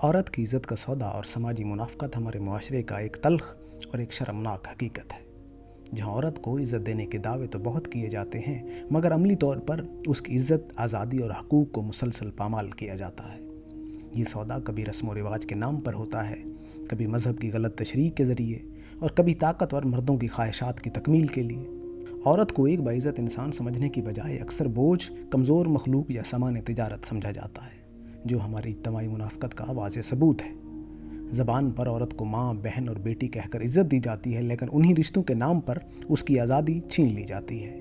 عورت کی عزت کا سودا اور سماجی منافقت ہمارے معاشرے کا ایک تلخ اور ایک شرمناک حقیقت ہے، جہاں عورت کو عزت دینے کے دعوے تو بہت کیے جاتے ہیں، مگر عملی طور پر اس کی عزت، آزادی اور حقوق کو مسلسل پامال کیا جاتا ہے۔ یہ سودا کبھی رسم و رواج کے نام پر ہوتا ہے، کبھی مذہب کی غلط تشریح کے ذریعے، اور کبھی طاقتور مردوں کی خواہشات کی تکمیل کے لیے۔ عورت کو ایک باعزت انسان سمجھنے کی بجائے اکثر بوجھ، کمزور مخلوق یا سامان تجارت سمجھا جاتا ہے، جو ہماری اجتماعی منافقت کا واضح ثبوت ہے۔ زبان پر عورت کو ماں، بہن اور بیٹی کہہ کر عزت دی جاتی ہے، لیکن انہی رشتوں کے نام پر اس کی آزادی چھین لی جاتی ہے۔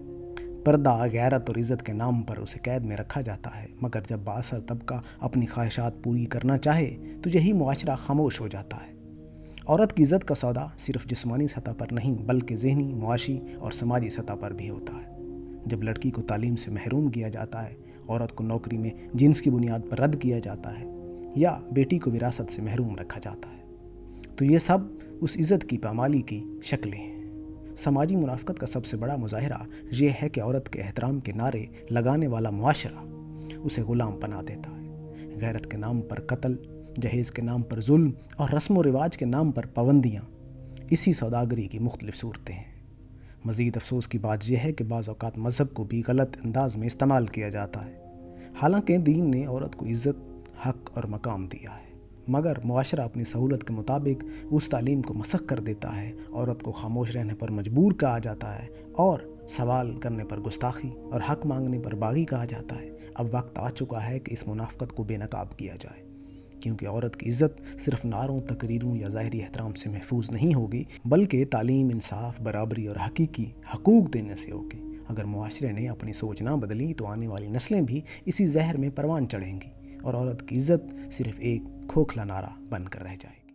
پردہ، غیرت اور عزت کے نام پر اسے قید میں رکھا جاتا ہے، مگر جب بااثر طبقہ اپنی خواہشات پوری کرنا چاہے تو یہی معاشرہ خاموش ہو جاتا ہے۔ عورت کی عزت کا سودا صرف جسمانی سطح پر نہیں بلکہ ذہنی، معاشی اور سماجی سطح پر بھی ہوتا ہے۔ جب لڑکی کو تعلیم سے محروم کیا جاتا ہے، عورت کو نوکری میں جنس کی بنیاد پر رد کیا جاتا ہے، یا بیٹی کو وراثت سے محروم رکھا جاتا ہے، تو یہ سب اس عزت کی پامالی کی شکلیں ہیں۔ سماجی منافقت کا سب سے بڑا مظاہرہ یہ ہے کہ عورت کے احترام کے نعرے لگانے والا معاشرہ اسے غلام بنا دیتا ہے۔ غیرت کے نام پر قتل، جہیز کے نام پر ظلم اور رسم و رواج کے نام پر پابندیاں اسی سوداگری کی مختلف صورتیں ہیں۔ مزید افسوس کی بات یہ ہے کہ بعض اوقات مذہب کو بھی غلط انداز میں استعمال کیا جاتا ہے۔ حالانکہ دین نے عورت کو عزت، حق اور مقام دیا ہے، مگر معاشرہ اپنی سہولت کے مطابق اس تعلیم کو مسخ کر دیتا ہے۔ عورت کو خاموش رہنے پر مجبور کہا جاتا ہے، اور سوال کرنے پر گستاخی اور حق مانگنے پر باغی کہا جاتا ہے۔ اب وقت آ چکا ہے کہ اس منافقت کو بے نقاب کیا جائے، کیونکہ عورت کی عزت صرف نعروں، تقریروں یا ظاہری احترام سے محفوظ نہیں ہوگی، بلکہ تعلیم، انصاف، برابری اور حقیقی حقوق دینے سے ہوگی۔ اگر معاشرے نے اپنی سوچ نہ بدلی تو آنے والی نسلیں بھی اسی زہر میں پروان چڑھیں گی، اور عورت کی عزت صرف ایک کھوکھلا نعرہ بن کر رہ جائے گی۔